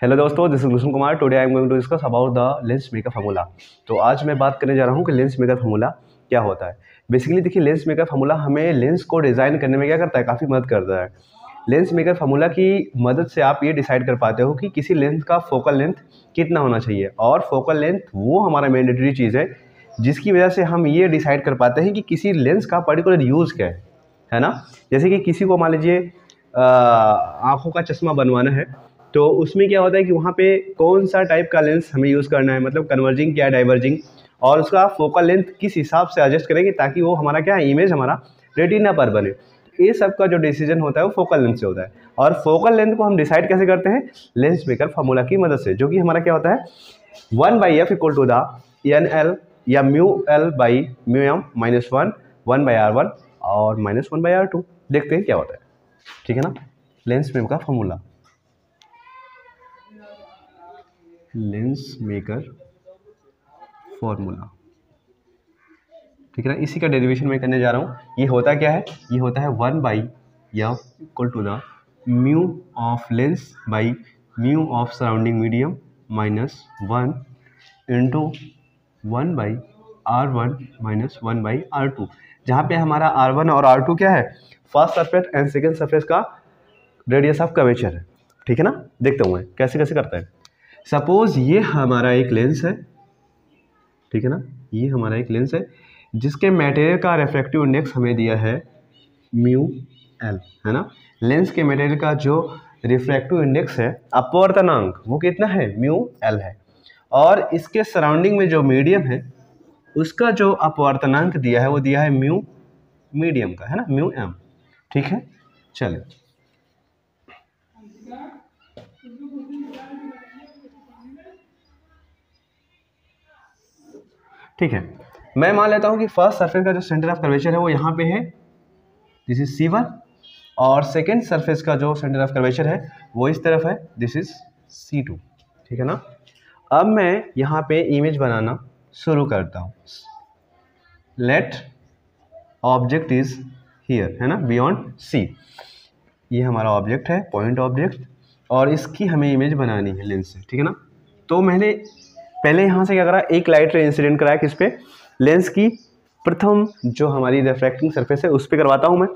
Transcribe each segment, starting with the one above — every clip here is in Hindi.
हेलो दोस्तों, this is Bhushan Kumar. Today I am going to discuss about the lens maker formula. तो आज मैं बात करने जा रहा हूँ कि लेंस मेकर फार्मूला क्या होता है। बेसिकली देखिए, लेंस मेकर फार्मूला हमें लेंस को डिज़ाइन करने में क्या करता है, काफ़ी मदद करता है। लेंस मेकर फार्मूला की मदद से आप ये डिसाइड कर पाते हो कि किसी लेंस का फोकल लेंथ कितना होना चाहिए, और फोकल लेंथ वो हमारा मैंडेटरी चीज़ है जिसकी वजह से हम ये डिसाइड कर पाते हैं कि किसी लेंस का पर्टिकुलर यूज़ क्या है ना। जैसे कि किसी को मान लीजिए आँखों का चश्मा बनवाना है, तो उसमें क्या होता है कि वहाँ पे कौन सा टाइप का लेंस हमें यूज़ करना है, मतलब कन्वर्जिंग क्या डाइवर्जिंग, और उसका फोकल लेंथ किस हिसाब से एडजस्ट करेंगे ताकि वो हमारा क्या इमेज हमारा रेटिना पर बने। ये सब का जो डिसीजन होता है वो फोकल लेंथ से होता है। और फोकल लेंथ को हम डिसाइड कैसे करते हैं, लेंस मेकर फार्मूला की मदद से, जो कि हमारा क्या होता है 1/f equal to the NL या μL by μm minus 1/R1 और माइनस 1/R2। देखते हैं क्या होता है, ठीक है ना। लेंस मेकर का फार्मूला, लेंस मेकर फॉर्मूला, ठीक है ना। इसी का डेरिवेशन मैं करने जा रहा हूँ। ये होता क्या है, ये होता है 1/f equal to the mu of lens by mu of surrounding medium minus 1 into 1/R1 minus 1/R2, जहाँ पे हमारा R1 और R2 क्या है, first surface and second surface का रेडियस ऑफ कर्वेचर है, ठीक है ना। देखते हुए कैसे कैसे करता है। सपोज ये हमारा एक लेंस है, ठीक है ना, ये हमारा एक लेंस है जिसके मटेरियल का रिफ्रैक्टिव इंडेक्स हमें दिया है μL, है ना। लेंस के मटेरियल का जो रिफ्रैक्टिव इंडेक्स है, अपवर्तनांक, वो कितना है, μL है। और इसके सराउंडिंग में जो मीडियम है उसका जो अपवर्तनांक दिया है वो दिया है म्यू मीडियम का, है ना, μm, ठीक है। चलिए, ठीक है। मैं मान लेता हूँ कि फर्स्ट सरफेस का जो सेंटर ऑफ कर्वेचर है वो यहाँ पे है, दिस इज C1, और सेकेंड सरफेस का जो सेंटर ऑफ कर्वेचर है वो इस तरफ है, दिस इज C2, ठीक है ना। अब मैं यहाँ पे इमेज बनाना शुरू करता हूँ। लेट ऑब्जेक्ट इज हियर, है ना, बियॉन्ड C। ये हमारा ऑब्जेक्ट है, पॉइंट ऑब्जेक्ट, और इसकी हमें इमेज बनानी है लेंस से, ठीक है ना। तो मैंने पहले यहाँ से क्या करा, एक लाइट रे इंसिडेंट कराया किस पे, लेंस की प्रथम जो हमारी रिफ्रैक्टिंग सरफेस है उस पर करवाता हूँ मैं।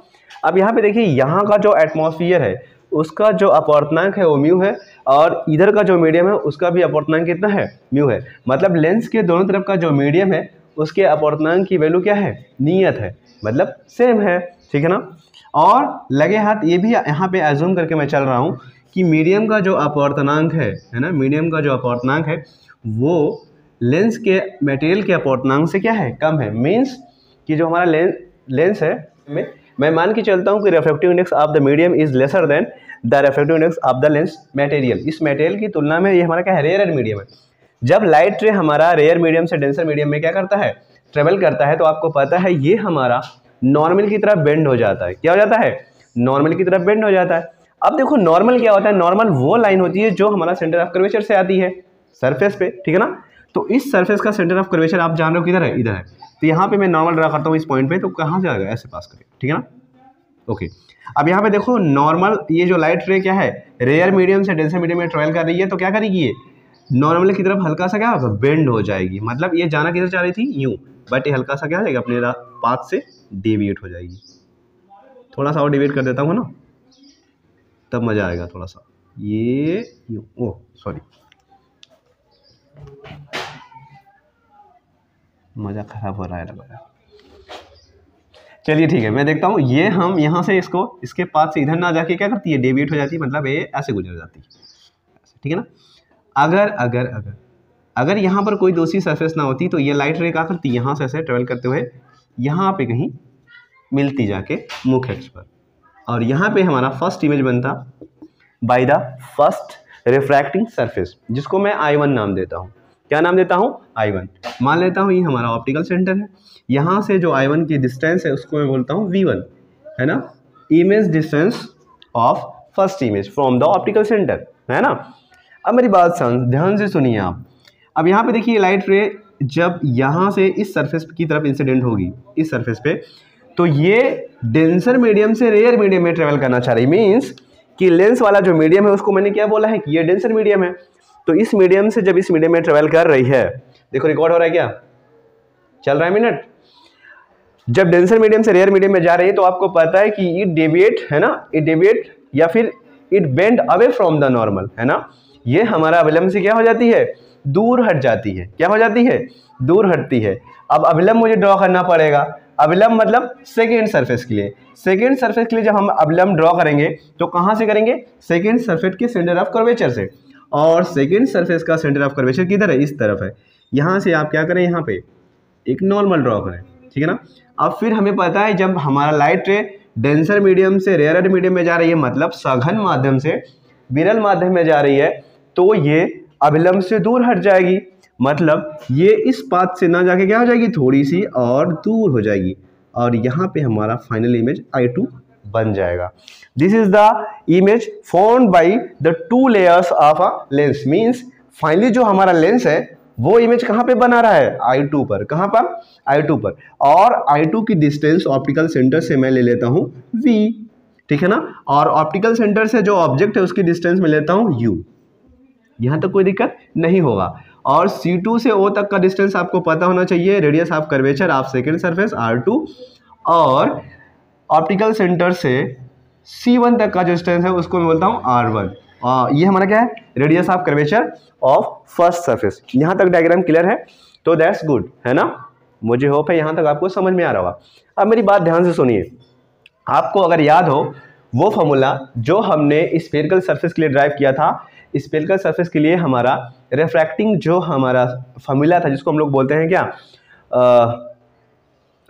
अब यहाँ पे देखिए, यहाँ का जो एटमॉस्फेयर है उसका जो अपवर्तनांक है वो म्यू है, और इधर का जो मीडियम है उसका भी अपवर्तनांक कितना है, म्यू है। मतलब लेंस के दोनों तरफ का जो मीडियम है उसके अपवर्तनांक की वैल्यू क्या है, नियत है, मतलब सेम है, ठीक है ना। और लगे हाथ ये भी यहाँ पे एज्यूम करके मैं चल रहा हूँ कि मीडियम का जो अपवर्तनांक है ना, मीडियम का जो अपवर्तनांक है वो लेंस के मटेरियल के अपवर्तनांक से क्या है, कम है। मीन्स कि जो हमारा लेंस है मैं मान के चलता हूँ कि refractive index of the medium is lesser than the refractive index of the lens material. इस मटेरियल की तुलना में ये हमारा क्या है, रेयर मीडियम है। जब लाइट रे हमारा रेयर मीडियम से डेंसर मीडियम में क्या करता है, ट्रेवल करता है, तो आपको पता है ये हमारा नॉर्मल की तरफ बेंड हो जाता है। क्या हो जाता है, नॉर्मल की तरफ बेंड हो जाता है। अब देखो नॉर्मल क्या होता है, नॉर्मल वो लाइन होती है जो हमारा सेंटर ऑफ कर्वेचर से आती है सरफेस पे, ठीक है ना। तो इस सरफेस का सेंटर ऑफ कर्वेचर आप जान रहे हो किधर है, इधर है। तो यहाँ पे मैं नॉर्मल ड्रा करता हूँ इस पॉइंट पे, तो कहाँ से आएगा, ऐसे पास करें, ठीक है ना। ओके, अब यहाँ पे देखो नॉर्मल, ये जो लाइट रे क्या है, रेयर मीडियम से डेंसर मीडियम में ट्रेवल कर रही है, तो क्या करेगी, ये नॉर्मल की तरफ हल्का सा क्या होगा, बेंड हो जाएगी। मतलब ये जाना किधर चाह रही थी, यूं, बट ये हल्का सा क्या हो जाएगा, अपने पाथ से डेविएट हो जाएगी। थोड़ा सा और डेविएट कर देता हूँ ना, तब मजा आएगा थोड़ा सा। ये यूं, ओह सॉरी, मज़ा खराब हो रहा है लग रहा है। चलिए ठीक है, मैं देखता हूँ ये हम यहाँ से इसको इसके पास से इधर ना जाके क्या करती है, डेविएट हो जाती है, मतलब ये ऐसे गुजर जाती है, ठीक है ना। अगर अगर अगर अगर यहाँ पर कोई दूसरी सरफेस ना होती तो ये लाइट रे क्या करती, यहाँ से ऐसे ट्रेवल करते हुए यहाँ पे कहीं मिलती जाके मुख्य अक्ष पर, और यहाँ पे हमारा फर्स्ट इमेज बनता by the first refracting surface, जिसको मैं I1 नाम देता हूँ। क्या नाम देता हूँ, I1 मान लेता हूँ। ये हमारा ऑप्टिकल सेंटर है, यहाँ से जो I1 की डिस्टेंस है उसको मैं बोलता हूँ V1, है ना, image distance of first image from the optical centre, है ना। अब मेरी बात ध्यान से सुनिए आप। अब यहाँ पे देखिए लाइट रे जब यहाँ से इस सरफेस की तरफ इंसिडेंट होगी, इस सरफेस पे, तो ये डेंसर मीडियम से रेयर मीडियम में ट्रेवल करना चाह रही, मीन्स कि लेंस वाला जो मीडियम है उसको मैंने क्या बोला है कि ये डेंसर मीडियम है। तो इस मीडियम से जब इस मीडियम में ट्रेवल कर रही है, देखो रिकॉर्ड हो रहा है क्या, चल रहा है मिनट। जब डेंसर मीडियम से रेयर मीडियम में जा रही है तो आपको पता है कि इट डेविएट, है ना, इट डेविएट या फिर it bend away from the normal, है ना। ये हमारा अविलंब से क्या हो जाती है, दूर हट जाती है। क्या हो जाती है, दूर हटती है। अब अविलंब मुझे ड्रॉ करना पड़ेगा। अविलंब मतलब सेकेंड सरफेस के लिए। सेकेंड सरफेस के लिए जब हम अविलंब ड्रॉ करेंगे तो कहाँ से करेंगे, सेकेंड सरफेस के सेंटर ऑफ कर्वेचर से। और सेकेंड सरफेस का सेंटर ऑफ कर्वेचर किधर है, इस तरफ है। यहाँ से आप क्या करें, यहाँ पे एक नॉर्मल ड्रॉ करें, ठीक है ना। अब फिर हमें पता है जब हमारा लाइट रे डेंसर मीडियम से रेयर मीडियम में जा रही है, मतलब सघन माध्यम से विरल माध्यम में जा रही है, तो ये अविलंब से दूर हट जाएगी। मतलब ये इस पाथ से ना जाके क्या हो जाएगी, थोड़ी सी और दूर हो जाएगी। और यहाँ पे हमारा फाइनल इमेज I2 बन जाएगा। This is the image formed by the two layers of a lens. Means finally जो हमारा लेंस है वो इमेज कहाँ पे बना रहा है, I2 पर। कहाँ पर, I2 पर। और I2 की डिस्टेंस ऑप्टिकल सेंटर से मैं ले लेता हूँ V, ठीक है ना। और ऑप्टिकल सेंटर से जो ऑब्जेक्ट है उसकी डिस्टेंस में लेता हूँ U। यहाँ तक कोई दिक्कत नहीं होगा। और C2 से O तक का डिस्टेंस आपको पता होना चाहिए, radius of curvature of second surface R2। और ऑप्टिकल सेंटर से C1 तक का जो डिस्टेंस है उसको मैं बोलता हूँ R1। ये हमारा क्या है, radius of curvature of first surface. यहाँ तक डायग्राम क्लियर है, तो दैट्स गुड, है ना। मुझे होप है यहाँ तक आपको समझ में आ रहा होगा। अब मेरी बात ध्यान से सुनिए। आपको अगर याद हो वो फॉर्मूला जो हमने स्फेरिकल सरफेस के लिए ड्राइव किया था, स्फेरिकल सरफेस के लिए हमारा रिफ्रैक्टिंग जो हमारा फॉर्मूला था, जिसको हम लोग बोलते हैं क्या,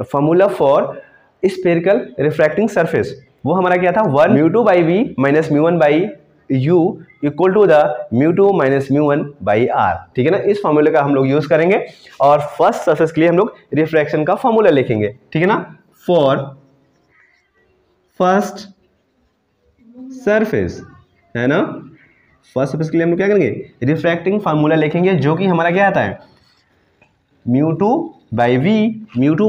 formula for spherical refracting surface, वो हमारा क्या था, 1 μ2 by v minus μ1 by u equal to the μ2 minus μ1 by r, ठीक है ना। इस फॉर्मूले का हम लोग यूज करेंगे और फर्स्ट सरफेस के लिए हम लोग रिफ्रैक्शन का फॉर्मूला लिखेंगे, ठीक है ना। फॉर फर्स्ट सरफेस, है ना, फर्स्ट सरफेस के लिए हम लोग क्या करेंगे, रिफ्रैक्टिंग फार्मूला लिखेंगे, जो कि हमारा क्या आता है, μ2 बाई वी। μ2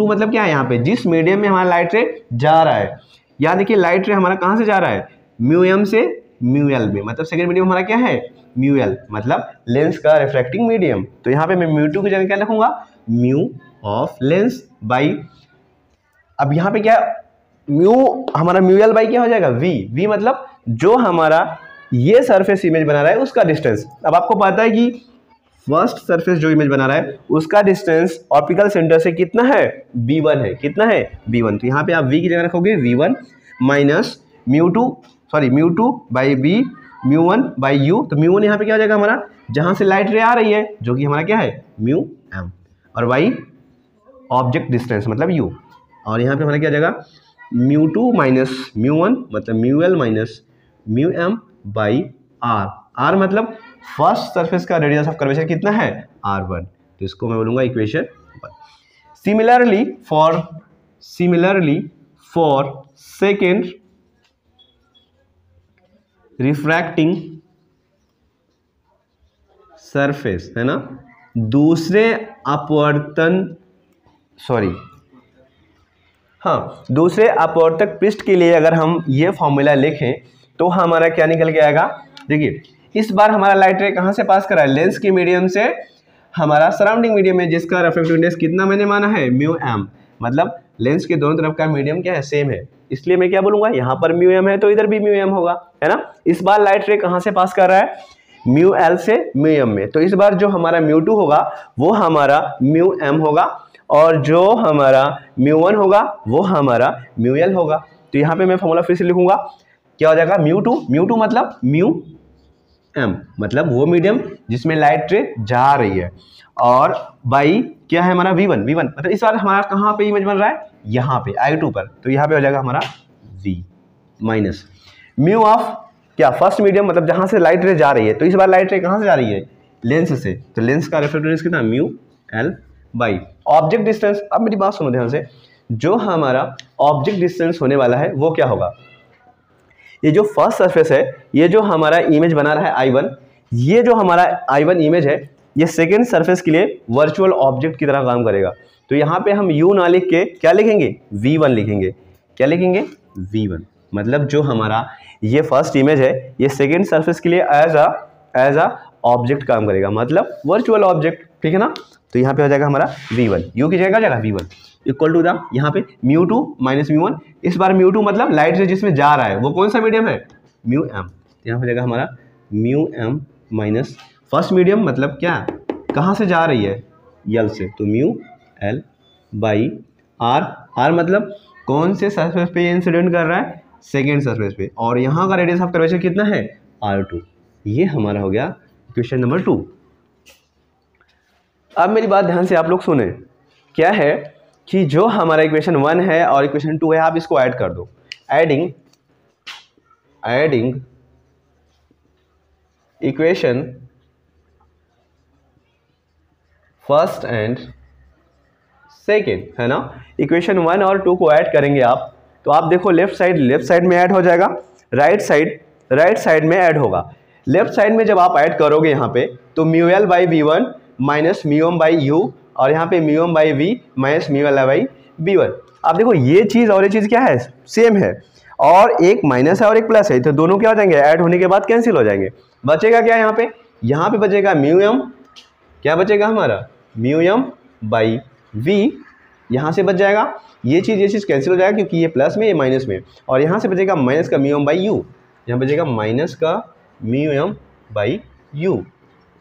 मतलब क्या है, यहाँ पे जिस मीडियम में हमारा लाइट रे जा रहा है। यहाँ देखिए लाइट रे हमारा कहाँ से जा रहा है, μm से μl में, मतलब सेकेंड मीडियम हमारा क्या है, μl, मतलब लेंस का रिफ्रैक्टिंग मीडियम। तो यहाँ पे मैं μ2 की जगह क्या लिखूंगा, म्यू ऑफ लेंस बाई, अब यहाँ पे क्या, म्यू हमारा μl बाई क्या हो जाएगा, v मतलब जो हमारा ये सरफेस इमेज बना रहा है उसका डिस्टेंस। अब आपको पता है कि फर्स्ट सरफेस जो इमेज बना रहा है उसका डिस्टेंस ऑप्टिकल सेंटर से कितना है, b1 है। कितना है, b1। तो यहाँ पे आप v की जगह रखोगे v1 minus μ2 by b μ1 by u। तो μ1 यहाँ पे क्या हो जाएगा हमारा, जहाँ से लाइट रे आ रही है, जो कि हमारा क्या है, μm, और y ऑब्जेक्ट डिस्टेंस मतलब u। और यहाँ पे हमारा क्या हो जाएगा, μ2 माइनस μ1 मतलब μl minus μm by r मतलब फर्स्ट सरफेस का रेडियस ऑफ कर्वेचर कितना है, r1। तो इसको मैं बोलूंगा equation 1। Similarly for second refracting surface, है ना, दूसरे अपवर्तक पृष्ठ के लिए अगर हम ये फॉर्मूला लिखें तो हमारा क्या निकल के आएगा। देखिए इस बार हमारा लाइट रे कहाँ से पास कर रहा है, लेंस के मीडियम से हमारा सराउंडिंग मीडियम में, जिसका रिफ्रैक्टिव इंडेक्स कितना मैंने माना है, μm, मतलब लेंस के दोनों तरफ का मीडियम क्या है, सेम है। इसलिए मैं क्या बोलूंगा, यहाँ पर μm है तो इधर भी μm होगा, है ना। इस बार लाइट रे कहाँ से पास कर रहा है, μl से μm में। तो इस बार जो हमारा μ2 होगा वो हमारा μm होगा, और जो हमारा μ1 होगा वो हमारा μl होगा। तो यहाँ पे मैं फॉर्मूला फिर से लिखूंगा, क्या हो जाएगा, μ2 मतलब μm मतलब वो मीडियम जिसमें लाइट रे जा रही है, और बाई क्या है हमारा v1 मतलब इस बार हमारा कहाँ पे इमेज बन रहा है, यहाँ पे I2 पर। तो यहाँ पे हो जाएगा हमारा v माइनस म्यू ऑफ क्या, फर्स्ट मीडियम मतलब जहाँ से लाइट रे जा रही है। तो इस बार लाइट रे कहाँ से जा रही है, लेंस से। तो लेंस का रिफ्रैक्टिव इंडेक्स कितना, μl बाई ऑब्जेक्ट डिस्टेंस। अब मेरी बात सुनो ध्यान से, जो हमारा ऑब्जेक्ट डिस्टेंस होने वाला है वो क्या होगा, ये जो फर्स्ट सरफेस है, ये जो हमारा इमेज बना रहा है I1, ये जो हमारा I1 इमेज है, ये सेकेंड सरफेस के लिए वर्चुअल ऑब्जेक्ट की तरह काम करेगा। तो यहाँ पे हम u ना लिख के क्या लिखेंगे, v1 लिखेंगे। क्या लिखेंगे, v1, मतलब जो हमारा ये फर्स्ट इमेज है ये सेकेंड सरफेस के लिए एज अ ऑब्जेक्ट काम करेगा, मतलब वर्चुअल ऑब्जेक्ट, ठीक है ना। तो यहाँ पे हो जाएगा हमारा v1, u की जगह v1 इक्वल टू द यहाँ पे μ2 माइनस μ1। इस बार μ2 मतलब लाइट से जिसमें जा रहा है वो कौन सा मीडियम है, μm। यहाँ पे जाएगा हमारा μm माइनस फर्स्ट मीडियम मतलब क्या, कहाँ से जा रही है, यल से, तो μl बाई r मतलब कौन से सरफेस पे इंसिडेंट कर रहा है, सेकेंड सरफेस पे, और यहाँ का रेडियस ऑफ कर्वेचर कितना है, r2। ये हमारा हो गया क्वेश्चन नंबर 2। अब मेरी बात ध्यान से आप लोग सुने, क्या है कि जो हमारा इक्वेशन 1 है और इक्वेशन 2 है आप इसको ऐड कर दो, adding equation first and second, है ना। इक्वेशन 1 और 2 को ऐड करेंगे आप, तो आप देखो लेफ्ट साइड में ऐड हो जाएगा, राइट साइड में ऐड होगा। लेफ्ट साइड में जब आप ऐड करोगे यहाँ पे तो μl by v1 minus μm by u, और यहाँ पे μm by v minus μl by v1। आप देखो ये चीज़ और ये चीज़ क्या है, सेम है, और एक माइनस है और एक प्लस है, तो दोनों क्या हो जाएंगे, ऐड होने के बाद कैंसिल हो जाएंगे। बचेगा क्या यहाँ पे बचेगा μm, क्या बचेगा हमारा μm बाई v, यहाँ से बच जाएगा, ये चीज़ कैंसिल हो जाएगा क्योंकि ये प्लस में ये माइनस में, और यहाँ से बचेगा माइनस का μm बाई u, यहाँ बचेगा माइनस का μm by u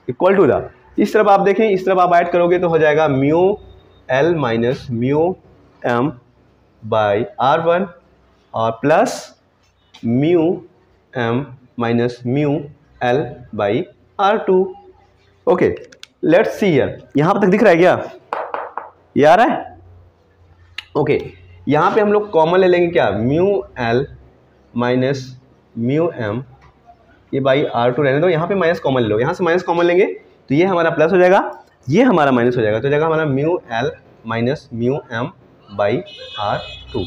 equal to the, इस तरफ आप देखें, इस तरफ आप ऐड करोगे तो हो जाएगा μl minus μm by r1 और plus μm minus μl by r2। Okay, let's see here, यहाँ तक दिख रहा है क्या, ये आ रहा है। ओके, यहाँ पे हम लोग कॉमन ले लेंगे क्या, μl माइनस μm, ये बाई r2 रहने दो, यहाँ पे माइनस कॉमन ले लो, यहाँ से माइनस कॉमन लेंगे तो ये हमारा प्लस हो जाएगा, ये हमारा माइनस हो जाएगा, तो जाएगा हमारा μl minus μm by r2।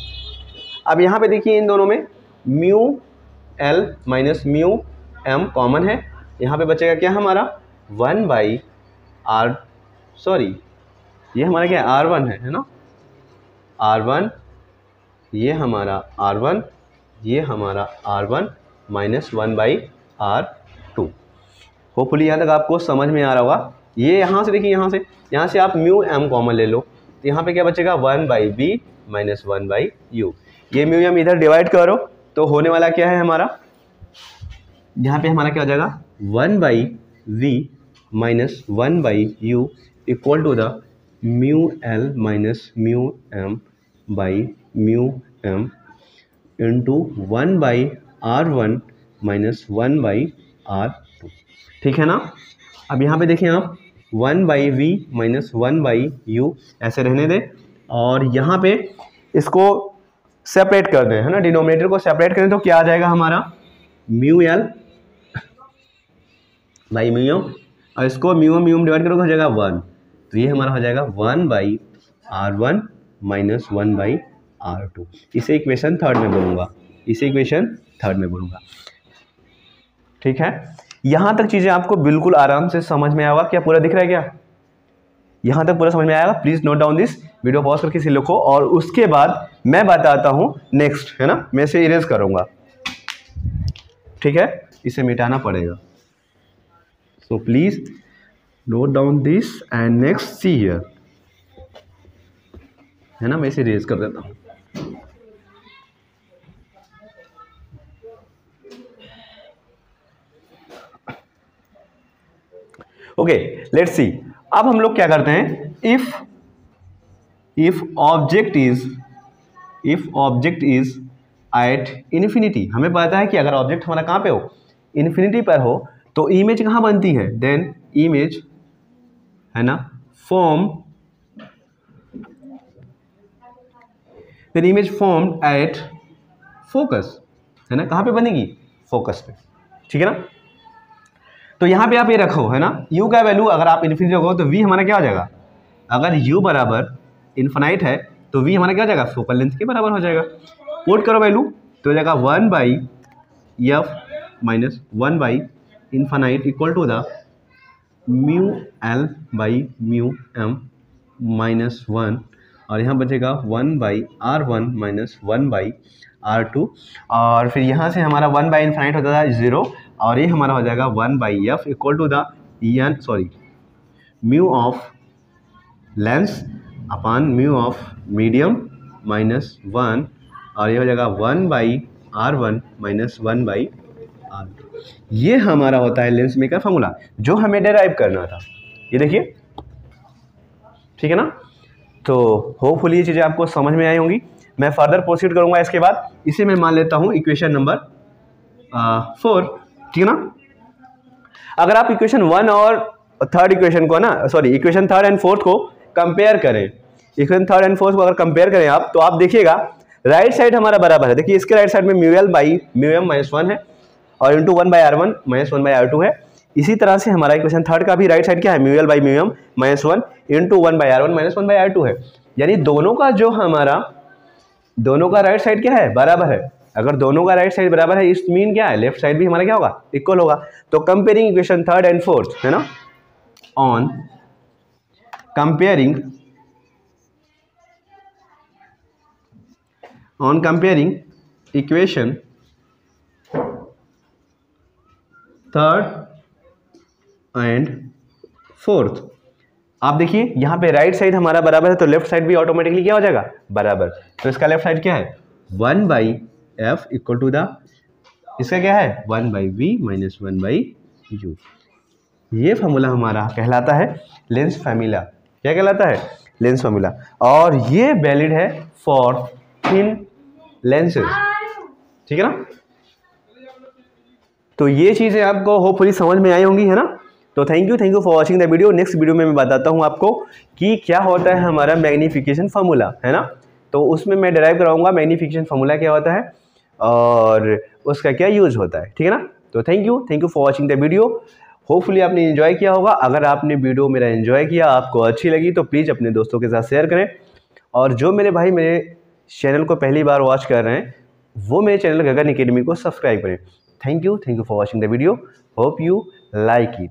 अब यहाँ पे देखिए इन दोनों में μl माइनस μm कॉमन है, यहाँ पे बचेगा क्या हमारा 1 बाई r, सॉरी ये हमारा क्या r1 है ना, r1, ये हमारा r1, ये हमारा r1 minus 1 by r2। Hopefully यहाँ तक आपको समझ में आ रहा होगा। ये यहाँ से देखिए, यहाँ से आप μm कॉमन ले लो, तो यहाँ पे क्या बचेगा 1 by b minus 1 by u, ये μm इधर डिवाइड करो तो होने वाला क्या है हमारा, यहाँ पे हमारा क्या हो जाएगा 1 by v minus 1 by u equal to the μl minus μm by μm into 1 by r1 minus 1 by r2, ठीक है ना। अब यहाँ पे देखें आप 1 by v minus 1 by u ऐसे रहने दें, और यहाँ पे इसको सेपरेट कर दें, है ना, डिनोमिनेटर को सेपरेट करें तो क्या आ जाएगा हमारा μl बाई μm, और इसको μm डिवाइड करोगे हो जाएगा 1, तो ये हमारा हो जाएगा 1 by r1 minus 1 by r2। इसे इक्वेशन थर्ड में बोलूँगा, ठीक है। यहाँ तक चीज़ें आपको बिल्कुल आराम से समझ में आएगा, क्या पूरा दिख रहा है क्या, यहाँ तक पूरा समझ में आएगा। Please note down this, video pause करके इसे लिखो, और उसके बाद मैं बताता हूँ नेक्स्ट, है ना, मैं इसे इरेज करूँगा, ठीक है, इसे मिटाना पड़ेगा। So please note down this and next see here, है ना, मैं इसे इरेज कर देता हूँ। Okay, let's see. अब हम लोग क्या करते हैं, if object is at infinity, हमें पता है कि अगर ऑब्जेक्ट हमारा कहाँ पे हो, इन्फिनिटी पर हो, तो इमेज कहाँ बनती है, देन इमेज, है ना, फॉर्म्ड एट फोकस, है ना, कहाँ पे बनेगी, फोकस पे, ठीक है ना। तो यहाँ पे आप ये रखो, है ना, u का वैल्यू अगर आप इन्फिनिटी रखो तो v हमारा क्या हो जाएगा, अगर u बराबर इन्फिनाइट है तो v हमारा क्या हो जाएगा, फोकल लेंथ के बराबर हो जाएगा। पुट करो वैल्यू तो हो जाएगा 1 by f minus 1 by infinite equal to the μl by μm minus 1 और यहाँ बचेगा 1/r1 माइनस 1/r2, और फिर यहाँ से हमारा 1 बाई इन्फाइनाइट हो जाता है 0, और ये हमारा हो जाएगा 1/f equal to the mu of lens upon mu of medium minus 1, और ये हो जाएगा 1/r1 माइनस 1/r2। ये हमारा होता है लेंस मेकर फॉर्मूला जो हमें डेराइव करना था। ये देखिए, ठीक है ना। तो होपफुली ये चीज़ें आपको समझ में आई होंगी। मैं फर्दर प्रोसीड करूंगा इसके बाद। इसे मैं मान लेता हूं इक्वेशन नंबर 4, ठीक है ना। अगर आप इक्वेशन 1 और थर्ड इक्वेशन को ना, सॉरी इक्वेशन 3 एंड 4 को कंपेयर करें, इक्वेशन 3 एंड 4 को अगर कंपेयर करें आप, तो आप देखिएगा राइट साइड हमारा बराबर है। देखिए इसके राइट साइड में mu L by mu M minus 1 है और इंटू 1/r1 माइनस 1/r2 है। इसी तरह से हमारा इक्वेशन 3 का भी राइट साइड क्या है, mu L by mu M minus 1 into 1/r1 minus 1/r2 है। यानी दोनों का जो हमारा दोनों का राइट साइड क्या है, बराबर है। अगर दोनों का राइट साइड बराबर है, इस मीन क्या है, लेफ्ट साइड भी हमारा क्या होगा, इक्वल होगा। तो कंपेयरिंग इक्वेशन 3 एंड 4 है ना, ऑन कंपेयरिंग इक्वेशन 3 एंड 4, आप देखिए यहाँ पे राइट साइड हमारा बराबर है तो लेफ्ट साइड भी ऑटोमेटिकली क्या हो जाएगा, बराबर। तो इसका लेफ्ट साइड क्या है, 1/f इक्वल टू द, इसका क्या है 1/v माइनस 1/u। ये फॉर्मूला हमारा कहलाता है लेंस फार्मूला। क्या कहलाता है, लेंस फार्मूला। और ये वैलिड है फॉर थिन लेंसेज, ठीक है ना। तो ये चीज़ें आपको होपफुली समझ में आई होंगी, है ना। तो thank you for watching the video. Next video में मैं बताता हूँ आपको कि क्या होता है हमारा मैग्नीफिकेशन फार्मूला, है ना। तो उसमें मैं डिराइव कराऊंगा मैग्नीफिकेशन फार्मूला क्या होता है और उसका क्या यूज होता है, ठीक है ना। तो thank you for watching the video. Hopefully आपने एंजॉय किया होगा। अगर आपने वीडियो मेरा एंजॉय किया, आपको अच्छी लगी, तो प्लीज़ अपने दोस्तों के साथ शेयर करें। और जो मेरे भाई मेरे चैनल को पहली बार वॉच कर रहे हैं, वो मेरे चैनल गगन एकेडमी को सब्सक्राइब करें। Thank you for watching the video. Hope you like it.